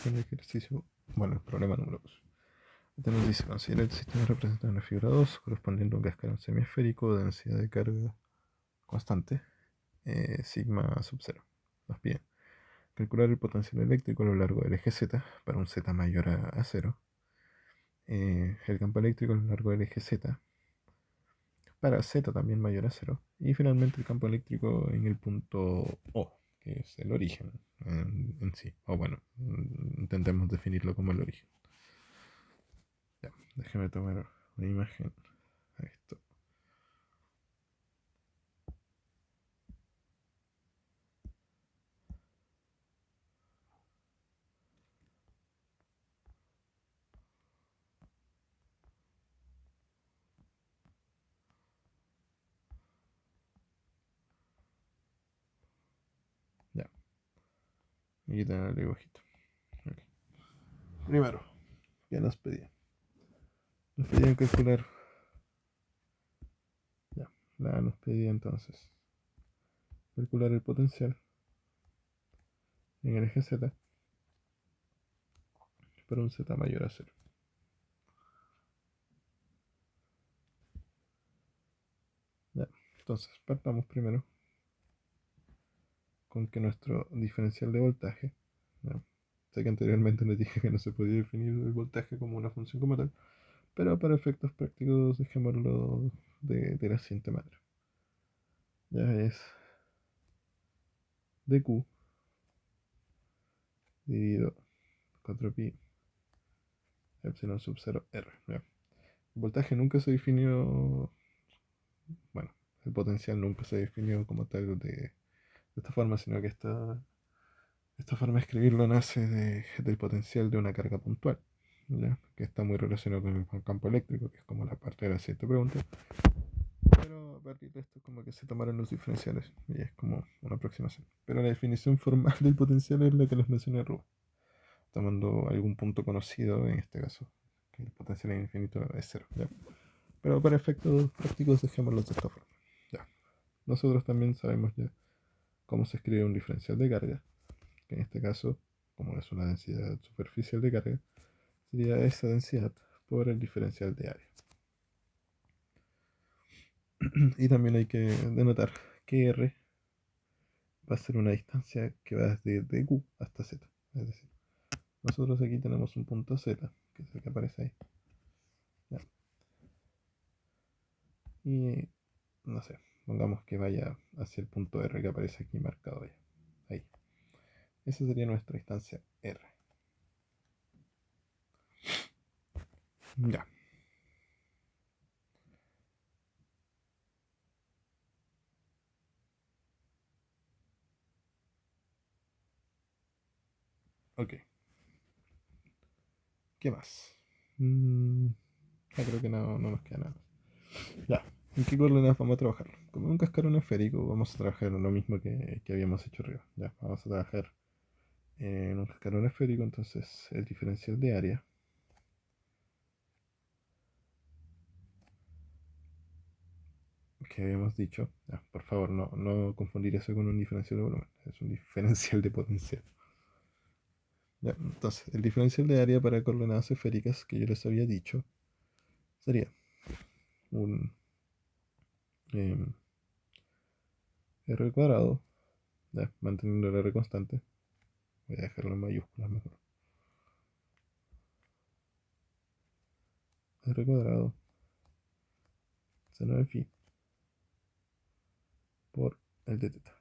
dice el ejercicio, bueno, el problema número 2. Este nos dice, considera el sistema representado en la figura 2, correspondiente a un cascarón semiesférico de densidad de carga constante, sigma sub 0. Nos pide calcular el potencial eléctrico a lo largo del eje Z para un Z mayor a 0, el campo eléctrico a lo largo del eje Z para Z también mayor a 0, y finalmente el campo eléctrico en el punto O, que es el origen en sí. O bueno, intentemos definirlo como el origen. Ya, déjame tomar una imagen a esto. Ya, aquí tengo el dibujito. Okay. Primero, ¿qué nos pedían? Nos pedían calcular. Ya, nos pedía entonces calcular el potencial en el eje Z para un Z mayor a 0. Ya, entonces partamos primero con que nuestro diferencial de voltaje, ¿no? Sé que anteriormente les dije que no se podía definir el voltaje como una función como tal, pero para efectos prácticos dejémoslo de la siguiente manera. Ya es dq dividido 4pi epsilon sub 0 r. ¿Ya? El voltaje nunca se definió, bueno, el potencial nunca se definió como tal de esta forma, sino que esta forma de escribirlo nace del potencial de una carga puntual, ¿ya? Que está muy relacionado con el campo eléctrico, que es como la parte de la siguiente pregunta. Pero a partir de esto como que se tomaron los diferenciales y es como una aproximación. Pero la definición formal del potencial es la que les mencioné arriba, tomando algún punto conocido, en este caso, que el potencial infinito es cero, ¿ya? Pero para efectos prácticos dejémoslo de esta forma. Ya. Nosotros también sabemos ya cómo se escribe un diferencial de carga, que en este caso, como es una densidad superficial de carga, sería esa densidad por el diferencial de área. Y también hay que denotar que R va a ser una distancia que va desde Q hasta Z. Es decir, nosotros aquí tenemos un punto Z, que es el que aparece ahí. ¿Ya? Y no sé, pongamos que vaya hacia el punto R que aparece aquí marcado ya. Ahí. Esa sería nuestra distancia R. Ya. Ok. ¿Qué más? Creo que no nos queda nada. Ya. ¿En qué coordenadas vamos a trabajar? Como un cascarón esférico, vamos a trabajar lo mismo que habíamos hecho arriba. Ya, vamos a trabajar en un cascarón esférico, entonces el diferencial de área que habíamos dicho, ya, por favor, no confundir eso con un diferencial de volumen, es un diferencial de potencial. Ya, entonces, el diferencial de área para coordenadas esféricas que yo les había dicho sería un r cuadrado, ya, manteniendo el r constante. Voy a dejarlo en mayúsculas mejor. R cuadrado seno de phi por el de teta.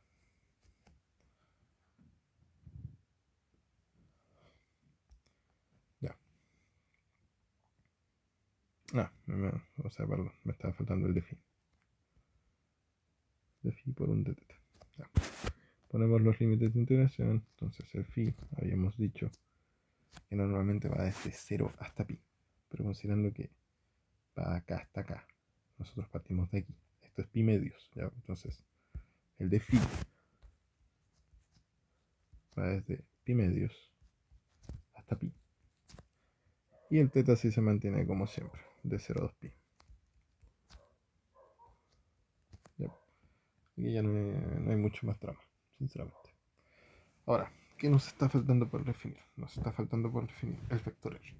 Ya. O sea, perdón, me estaba faltando el de phi. De phi por un de teta. Ya. Ponemos los límites de integración. Entonces el phi, habíamos dicho que normalmente va desde 0 hasta pi. Pero considerando que va acá hasta acá, nosotros partimos de aquí. Esto es pi medios, ¿ya? Entonces el de phi va desde pi medios hasta pi. Y el teta sí se mantiene como siempre, de 0 a 2 pi. ¿Ya? Aquí ya no hay mucho más drama, sinceramente. Ahora, ¿Qué nos está faltando por definir? Nos está faltando por definir el vector R.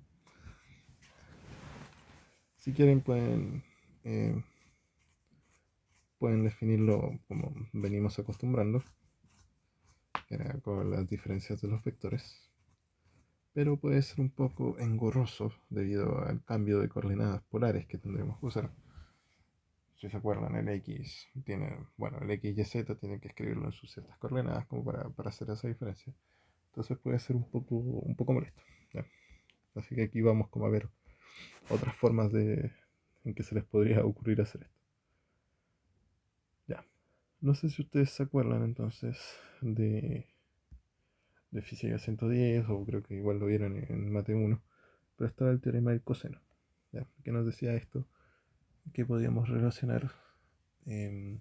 Si quieren eh, pueden definirlo como venimos acostumbrando, que era con las diferencias de los vectores, pero puede ser un poco engorroso debido al cambio de coordenadas polares que tendremos que usar. Si se acuerdan, el X tiene, bueno, el X y Z tienen que escribirlo en sus ciertas coordenadas como para hacer esa diferencia. Entonces puede ser un poco molesto. ¿Ya? Así que aquí vamos como a ver otras formas en que se les podría ocurrir hacer esto. Ya. No sé si ustedes se acuerdan entonces de física 110 o creo que igual lo vieron en Mate 1, pero estaba el teorema del coseno. ¿Ya? Que nos decía esto, que podíamos relacionar em,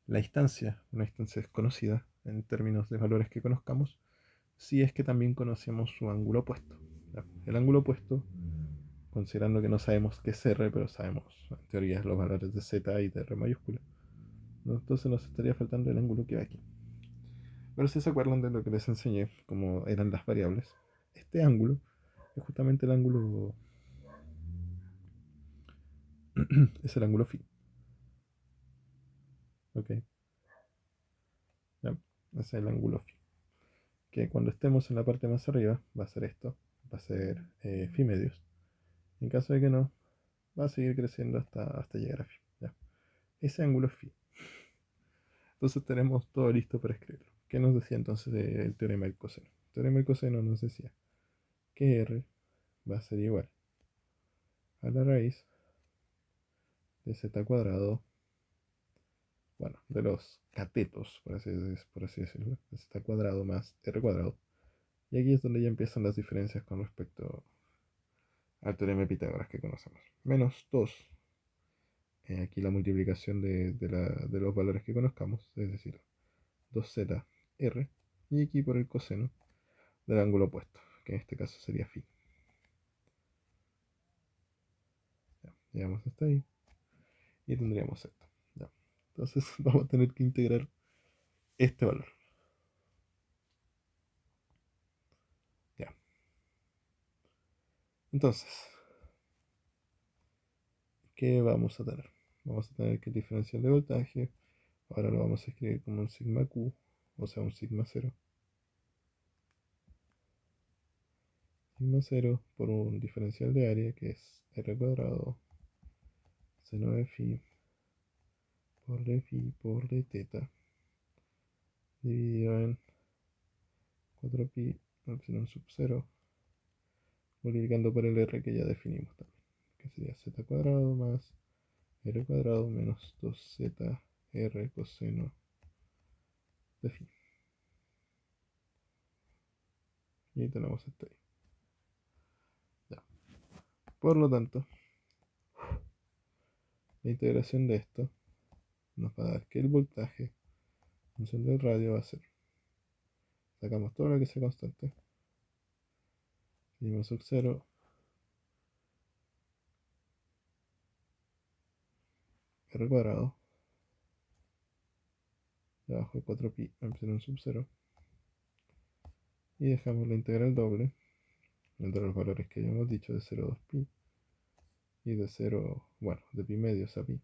la instancia, una instancia desconocida en términos de valores que conozcamos, si es que también conocemos su ángulo opuesto. ¿Ya? El ángulo opuesto, considerando que no sabemos qué es R, pero sabemos en teoría los valores de Z y de R mayúscula, ¿no? Entonces nos estaría faltando el ángulo que va aquí. Pero si se acuerdan de lo que les enseñé, como eran las variables, este ángulo es justamente el ángulo, es el ángulo phi. ¿Ok? ¿Ya? Ese es el ángulo phi. Que cuando estemos en la parte más arriba va a ser esto, va a ser phi medios. En caso de que no, va a seguir creciendo hasta llegar a phi. ¿Ya? Ese ángulo es phi. Entonces tenemos todo listo para escribirlo. ¿Qué nos decía entonces el teorema del coseno? El teorema del coseno nos decía que r va a ser igual a la raíz de z cuadrado, bueno, de los catetos, por así decirlo, de z cuadrado más r cuadrado. Y aquí es donde ya empiezan las diferencias con respecto al teorema de Pitágoras que conocemos. Menos 2, aquí la multiplicación de los valores que conozcamos, es decir, 2z r, y aquí por el coseno del ángulo opuesto, que en este caso sería phi. Ya, llegamos hasta ahí y tendríamos esto. Ya. Entonces vamos a tener que integrar este valor. Ya. Entonces, ¿qué vamos a tener? Vamos a tener que el diferencial de voltaje, ahora lo vamos a escribir como un sigma q, o sea, un sigma 0. Sigma 0 por un diferencial de área que es r cuadrado seno de phi por d phi por d teta dividido en 4pi epsilon sub 0 multiplicando por el r que ya definimos también, que sería z cuadrado más r cuadrado menos 2z r coseno de phi. Y tenemos esto ahí. Ya. Por lo tanto, la integración de esto nos va a dar que el voltaje en función del radio va a ser, sacamos todo lo que sea constante, dividimos sub 0 r cuadrado debajo de 4pi epsilon sub 0 y dejamos la integral doble entre los valores que habíamos dicho de 0 a 2pi y de 0, bueno, de pi medios a pi,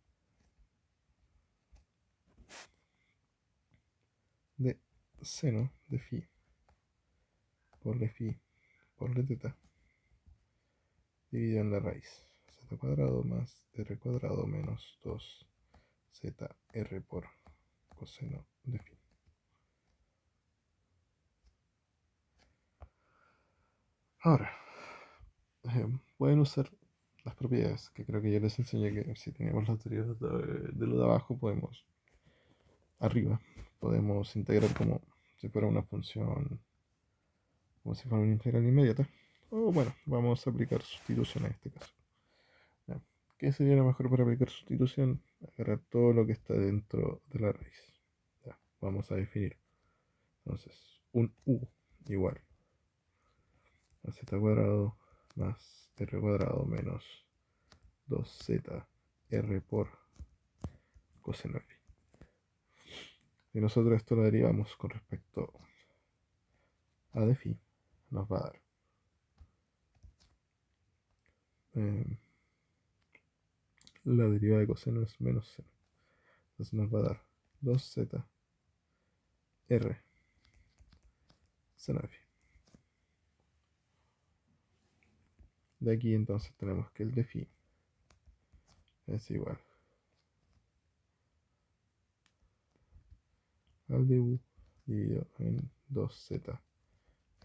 de seno de phi por d teta dividido en la raíz z cuadrado más r cuadrado menos 2zr por coseno de phi. Ahora, pueden usar las propiedades que creo que ya les enseñé, que si tenemos las derivadas de lo de abajo podemos, arriba, podemos integrar como si fuera una función, como si fuera una integral inmediata. O bueno, vamos a aplicar sustitución en este caso. ¿Ya? ¿Qué sería lo mejor para aplicar sustitución? Agarrar todo lo que está dentro de la raíz. ¿Ya? Vamos a definir. Entonces, un u igual a z cuadrado más r cuadrado menos 2z r por coseno phi. Y nosotros esto lo derivamos con respecto A de phi nos va a dar eh, la derivada de coseno es menos seno. Entonces nos va a dar 2z r seno de phi. De aquí entonces tenemos que el de phi es igual al de u dividido en 2z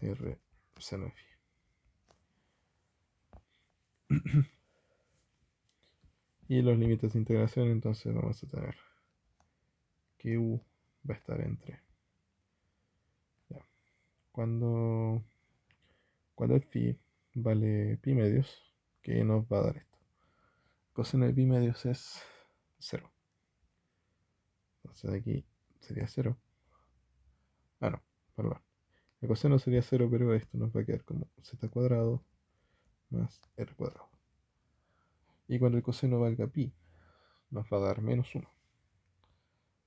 r seno de phi. Y los límites de integración entonces vamos a tener que u va a estar entre ya, cuando el phi vale pi medios, que nos va a dar esto. Coseno de pi medios es 0. Entonces de aquí sería 0. Ah, no, perdón. El coseno sería 0, pero esto nos va a quedar como z cuadrado más r cuadrado. Y cuando el coseno valga pi, nos va a dar menos 1.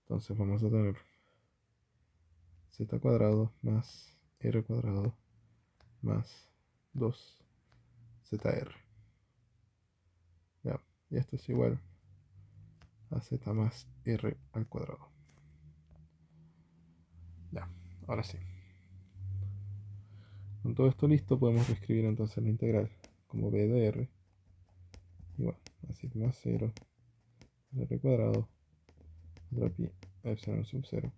Entonces vamos a tener z cuadrado más r cuadrado más 2zr. Ya, y esto es igual a z más r al cuadrado. Ya, ahora sí. Con todo esto listo, podemos reescribir entonces la integral como b de r igual a sigma 0 r cuadrado contra pi epsilon sub 0.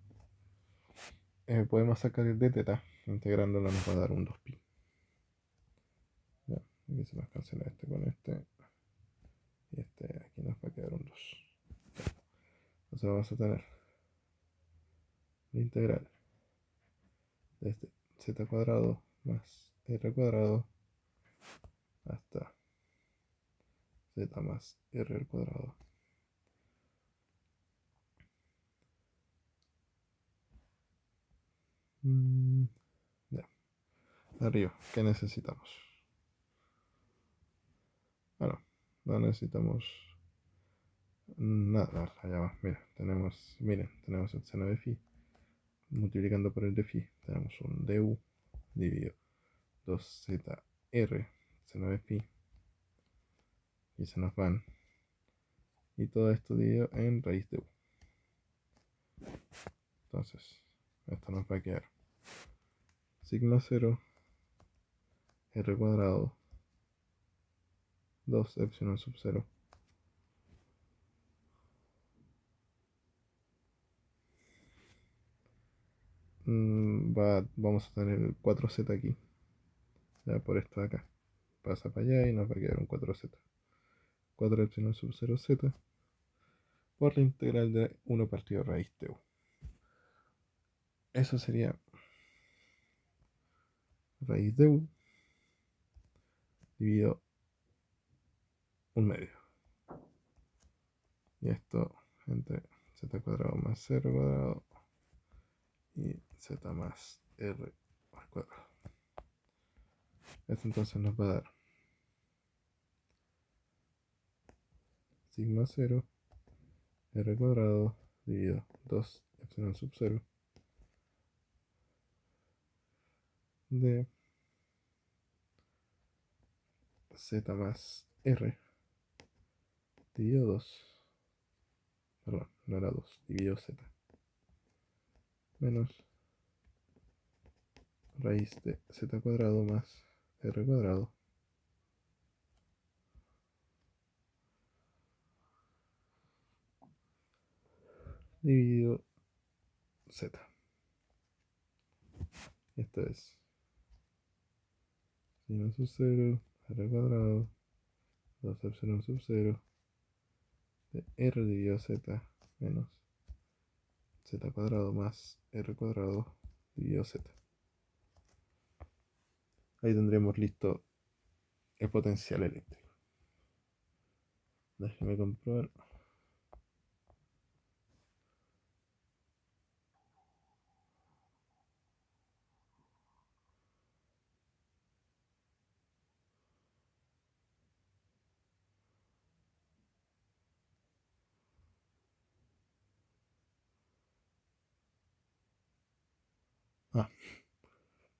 Podemos sacar el de teta, integrándolo nos va a dar un 2pi. Ya, aquí se nos cancela este con este. Y este aquí nos va a quedar un 2. Entonces vamos a tener la integral de este z cuadrado más r cuadrado hasta z más r al cuadrado. Ya. Arriba, ¿qué necesitamos? Bueno, no necesitamos nada, ya va. Miren, tenemos el seno de phi multiplicando por el de phi, tenemos un du dividido 2zr seno de phi y se nos van, y todo esto dividido en raíz de u. Entonces esto nos va a quedar sigma 0 r cuadrado 2 epsilon sub 0 vamos a tener el 4z aquí, ya por esto de acá pasa para allá y nos va a quedar un 4z, 4 epsilon sub 0 z por la integral de 1 partido raíz de u. Eso sería raíz de u dividido un medio. Y esto entre z cuadrado más r cuadrado y z más r al cuadrado. Esto entonces nos va a dar sigma 0 r cuadrado dividido 2 epsilon sub 0 de z más r dividido 2, perdón, no era 2, dividido z, menos raíz de z cuadrado más r cuadrado dividido z. Esto es sigma sub 0, r cuadrado, 2 epsilon sub 0 de r dividido z menos z cuadrado más r cuadrado dividido z. Ahí tendremos listo el potencial eléctrico. Déjeme comprobar. Ah,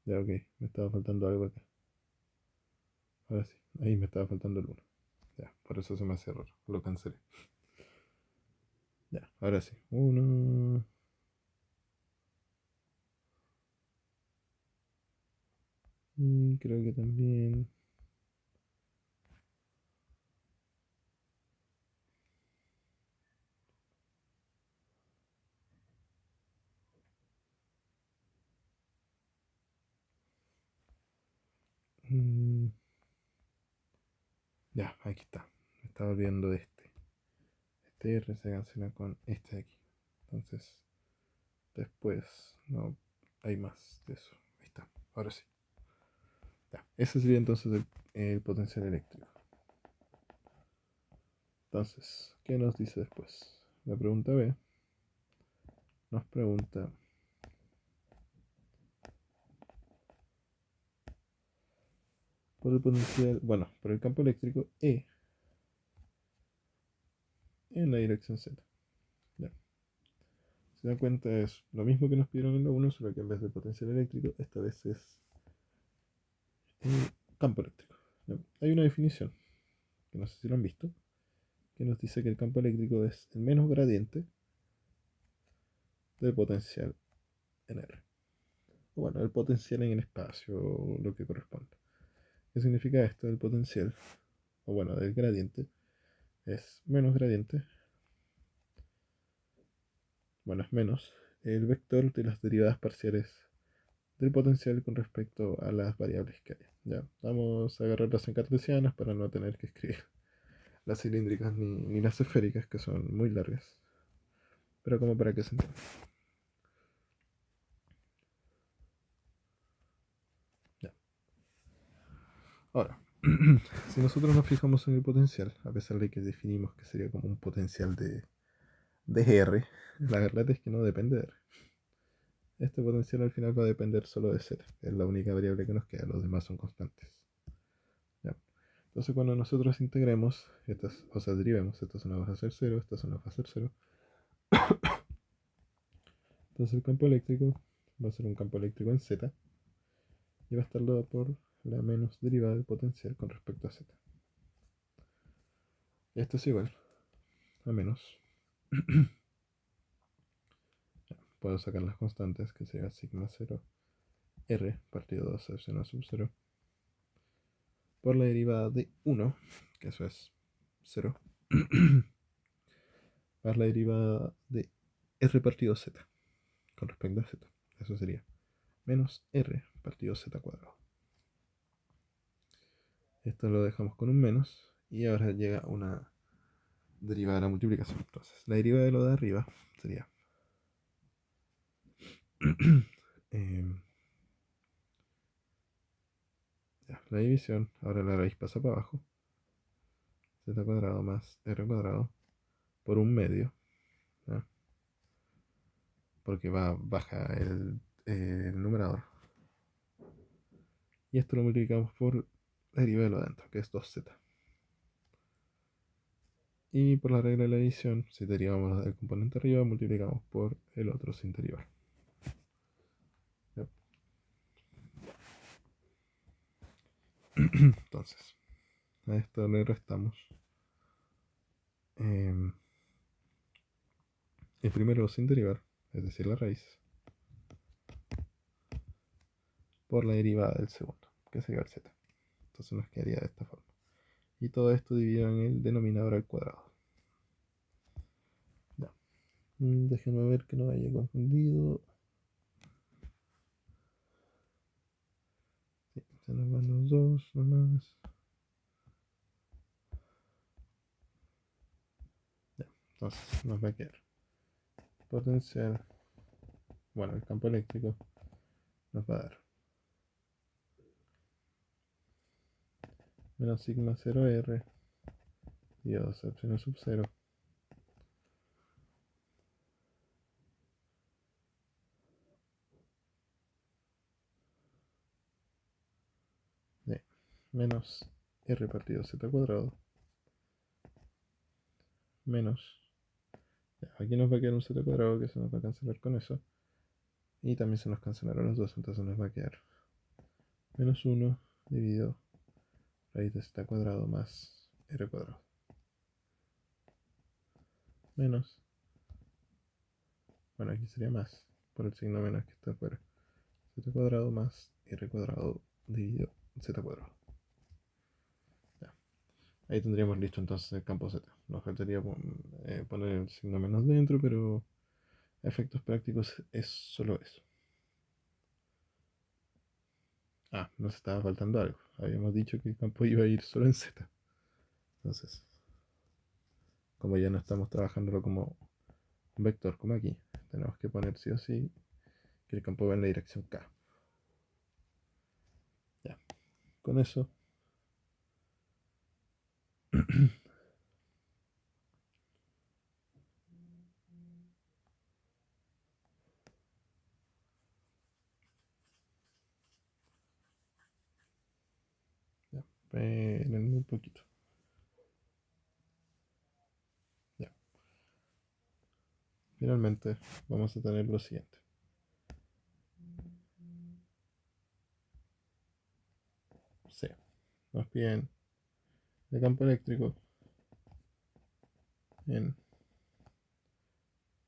Ya, ok, me estaba faltando algo acá. Ahora sí, ahí me estaba faltando el uno. Ya, por eso se me hace raro. Lo cancelé. Ya, ahora sí. Uno. Y creo que también. mm, ya, aquí está. Me estaba olvidando de este. Este R se cancela con este de aquí. Entonces, después no hay más de eso. Ahí está. Ahora sí. Ya. Ese sería entonces el potencial eléctrico. Entonces, ¿qué nos dice después? La pregunta B nos pregunta por el potencial, bueno, por el campo eléctrico E en la dirección Z. Ya. Se da cuenta es lo mismo que nos pidieron en la 1, solo que en vez de potencial eléctrico, esta vez es campo eléctrico. Ya. Hay una definición, que no sé si lo han visto, que nos dice que el campo eléctrico es el menos gradiente del potencial en R. O bueno, el potencial en el espacio, o lo que corresponda. ¿Qué significa esto del potencial? O bueno, del gradiente. Es menos gradiente, bueno, es menos, el vector de las derivadas parciales del potencial con respecto a las variables que hay. Ya, vamos a agarrarlas en cartesianas para no tener que escribir las cilíndricas ni las esféricas, que son muy largas, pero como para que se entienda. Ya. Ahora, si nosotros nos fijamos en el potencial, a pesar de que definimos que sería como un potencial de R, la verdad es que no depende de R. Este potencial al final va a depender solo de Z, que es la única variable que nos queda, los demás son constantes. ¿Ya? Entonces cuando nosotros integremos, estas, o sea, derivemos, esta zona va a ser 0, esta zona va a ser 0, entonces el campo eléctrico va a ser un campo eléctrico en Z y va a estar dado por la menos derivada del potencial con respecto a Z. Y esto es igual a menos. Puedo sacar las constantes, que sería sigma 0 R partido 2 epsilon sub 0 por la derivada de 1, que eso es 0, más la derivada de R partido Z con respecto a Z. Eso sería menos R partido Z cuadrado. Esto lo dejamos con un menos y ahora llega una derivada de la multiplicación. Entonces, la derivada de lo de arriba sería ya, la división, ahora la raíz pasa para abajo, Z cuadrado más R cuadrado por un medio, ¿ya? Porque baja el numerador. Y esto lo multiplicamos por la derivada de lo de adentro, que es 2Z. Y por la regla de la división, si derivamos el componente arriba, multiplicamos por el otro sin derivar. ¿Ya? Entonces, a esto le restamos el primero sin derivar, es decir, la raíz, por la derivada del segundo, que sería el z. Entonces nos quedaría de esta forma. Y todo esto dividido en el denominador al cuadrado. Ya. Déjenme ver que no haya confundido. Sí, se nos van los dos nomás. Ya. Entonces nos va a quedar potencial. Bueno, el campo eléctrico nos va a dar menos sigma 0R y 2 epsilon sub 0 de menos R partido Z cuadrado menos, ya, aquí nos va a quedar un Z cuadrado que se nos va a cancelar con eso y también se nos cancelaron los dos, entonces nos va a quedar Menos uno dividido raíz de z cuadrado más r cuadrado. Menos, bueno, aquí sería más, por el signo menos que está afuera. Z cuadrado más r cuadrado dividido z cuadrado. Ya. Ahí tendríamos listo entonces el campo z. Nos faltaría poner el signo menos dentro, pero a efectos prácticos es solo eso. Ah, nos estaba faltando algo. Habíamos dicho que el campo iba a ir solo en z. Entonces, como ya no estamos trabajándolo como un vector, como aquí, tenemos que poner sí o sí que el campo va en la dirección k. Ya, con eso ya, espérenme un poquito. Ya, finalmente vamos a tener lo siguiente. C. Nos piden el campo eléctrico en,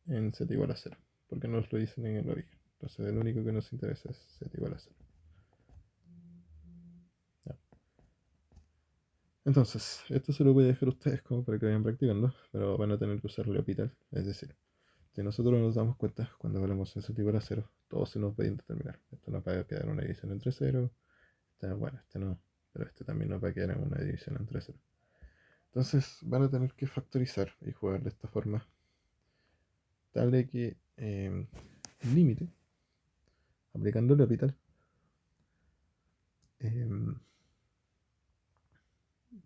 en z igual a 0, porque nos lo dicen en el origen. Entonces el único que nos interesa es z igual a 0. Ya. Entonces, esto se lo voy a dejar a ustedes como para que vayan practicando, pero van a tener que usar L'Hopital, es decir, si nosotros nos damos cuenta cuando hablamos en z igual a 0, todo se nos va a indeterminar. Esto nos va a quedar una división entre 0, bueno, este no, pero este también nos va a quedar en una división entre 0. Entonces van a tener que factorizar y jugar de esta forma, tal de que el límite, aplicando el L'Hopital, eh,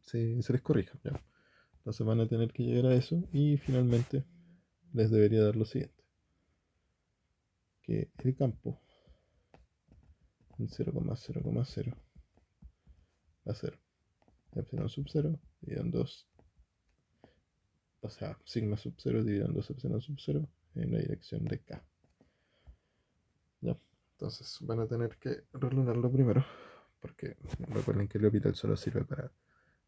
se les corrija. ¿Ya? Entonces van a tener que llegar a eso y finalmente les debería dar lo siguiente, que el campo en 0,0,0 va a ser epsilon sub 0 dividido en 2, o sea, sigma sub 0 dividido en 2 epsilon sub 0 en la dirección de k. ¿Ya? Entonces van a tener que relunarlo primero, porque recuerden que el L'Hopital solo sirve para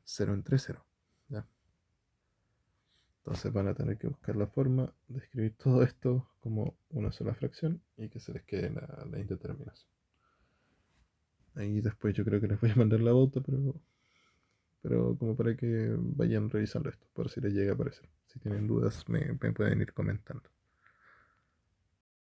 0 entre 0. ¿Ya? Entonces van a tener que buscar la forma de escribir todo esto como una sola fracción y que se les quede la indeterminación. Ahí después yo creo que les voy a mandar la bauta, pero como para que vayan revisando esto, por si les llega a aparecer. Si tienen dudas me pueden ir comentando.